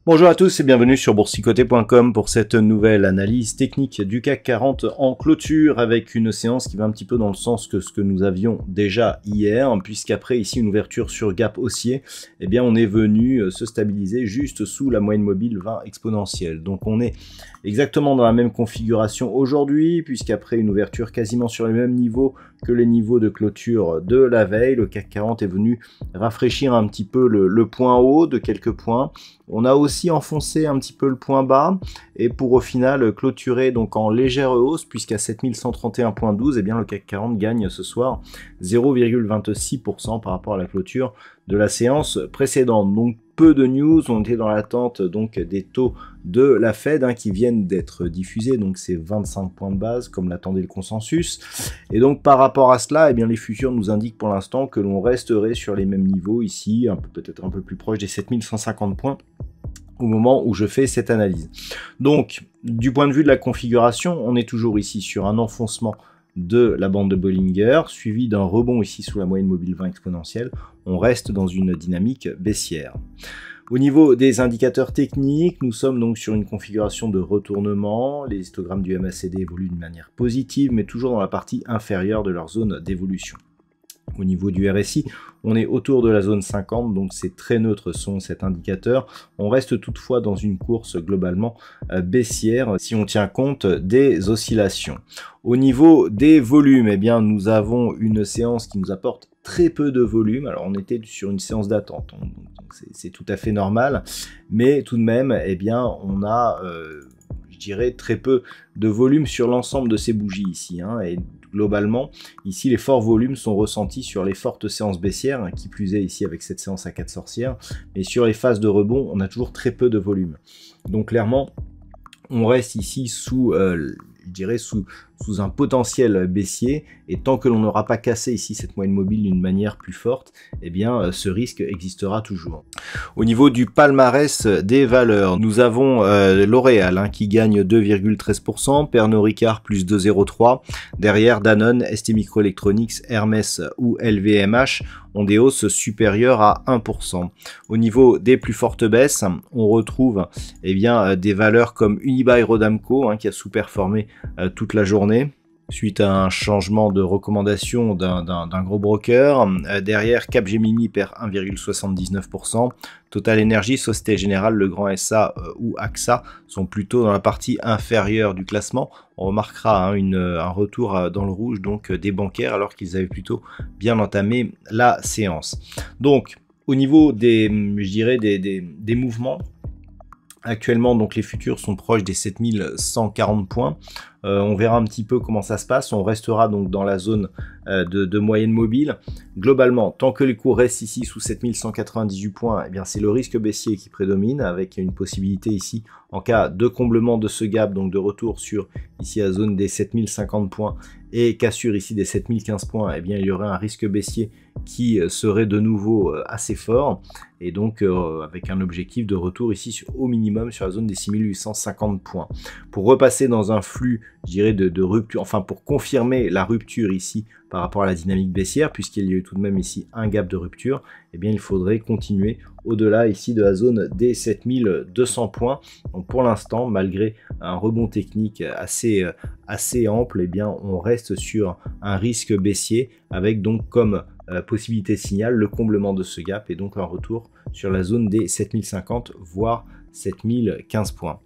Bonjour à tous et bienvenue sur boursicoté.com pour cette nouvelle analyse technique du CAC 40 en clôture avec une séance qui va un petit peu dans le sens que ce que nous avions déjà hier, puisqu'après ici une ouverture sur gap haussier, eh bien on est venu se stabiliser juste sous la moyenne mobile 20 exponentielle. Donc on est exactement dans la même configuration aujourd'hui, puisqu'après une ouverture quasiment sur les mêmes niveaux que les niveaux de clôture de la veille, le CAC 40 est venu rafraîchir un petit peu le point haut de quelques points. On a aussi enfoncé un petit peu le point bas et pour au final clôturer donc en légère hausse puisqu'à 7131.12 eh bien le CAC 40 gagne ce soir 0,26% par rapport à la clôture de la séance précédente. Donc peu de news, on était dans l'attente donc des taux de la Fed qui viennent d'être diffusés, donc c'est 25 points de base comme l'attendait le consensus. Et donc par rapport à cela, eh bien les futurs nous indiquent pour l'instant que l'on resterait sur les mêmes niveaux ici, peut-être un peu plus proche des 7150 points au moment où je fais cette analyse. Donc du point de vue de la configuration, on est toujours ici sur un enfoncement de la bande de Bollinger, suivi d'un rebond ici sous la moyenne mobile 20 exponentielle. On reste dans une dynamique baissière. Au niveau des indicateurs techniques, nous sommes donc sur une configuration de retournement. Les histogrammes du MACD évoluent d'une manière positive, mais toujours dans la partie inférieure de leur zone d'évolution. Au niveau du RSI, on est autour de la zone 50, donc c'est très neutre selon cet indicateur. On reste toutefois dans une course globalement baissière si on tient compte des oscillations. Au niveau des volumes, eh bien, nous avons une séance qui nous apporte très peu de volume. Alors on était sur une séance d'attente, donc c'est tout à fait normal, mais tout de même, eh bien, on a, je dirais, très peu de volume sur l'ensemble de ces bougies ici, et globalement, ici, les forts volumes sont ressentis sur les fortes séances baissières, qui plus est ici avec cette séance à 4 sorcières, mais sur les phases de rebond, on a toujours très peu de volume. Donc clairement, on reste ici sous, je dirais, sous un potentiel baissier, et tant que l'on n'aura pas cassé ici cette moyenne mobile d'une manière plus forte, eh bien ce risque existera toujours. Au niveau du palmarès des valeurs, nous avons L'Oréal qui gagne 2,13%, Pernod Ricard plus 2,03%, derrière Danone, STMicroelectronics, Hermès ou LVMH ont des hausses supérieures à 1%. Au niveau des plus fortes baisses, on retrouve des valeurs comme Unibail-Rodamco qui a sous-performé toute la journée suite à un changement de recommandation d'un gros broker. Derrière, Capgemini perd 1,79%. Total Energy, Société Générale, Le Grand SA ou AXA sont plutôt dans la partie inférieure du classement. On remarquera un retour dans le rouge donc des bancaires alors qu'ils avaient plutôt bien entamé la séance. Donc au niveau des, je dirais, des mouvements, actuellement, donc les futurs sont proches des 7140 points. On verra un petit peu comment ça se passe. On restera donc dans la zone de moyenne mobile. Globalement, tant que les cours restent ici sous 7198 points, eh bien c'est le risque baissier qui prédomine, avec une possibilité ici en cas de comblement de ce gap, donc de retour sur ici la zone des 7050 points et cassure ici des 7015 points, eh bien il y aurait un risque baissier qui serait de nouveau assez fort, et donc avec un objectif de retour ici au minimum sur la zone des 6850 points. Pour repasser dans un flux, je dirais, de rupture, enfin pour confirmer la rupture ici par rapport à la dynamique baissière, puisqu'il y a eu tout de même ici un gap de rupture, eh bien il faudrait continuer au-delà ici de la zone des 7200 points. Donc pour l'instant, malgré un rebond technique assez ample, eh bien on reste sur un risque baissier avec donc comme possibilité de signal le comblement de ce gap et donc un retour sur la zone des 7050 voire 7015 points.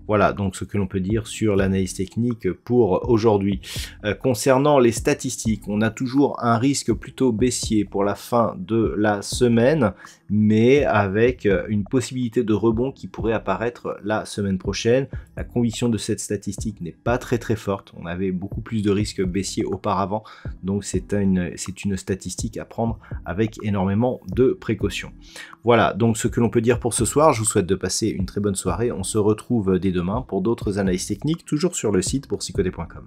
Voilà donc ce que l'on peut dire sur l'analyse technique pour aujourd'hui. Concernant les statistiques, on a toujours un risque plutôt baissier pour la fin de la semaine, mais avec une possibilité de rebond qui pourrait apparaître la semaine prochaine. La conviction de cette statistique n'est pas très forte. On avait beaucoup plus de risques baissiers auparavant, donc c'est une statistique à prendre avec énormément de précautions. Voilà donc ce que l'on peut dire pour ce soir. Je vous souhaite de passer une très bonne soirée. On se retrouve dès demain pour d'autres analyses techniques, toujours sur le site boursicoté.com.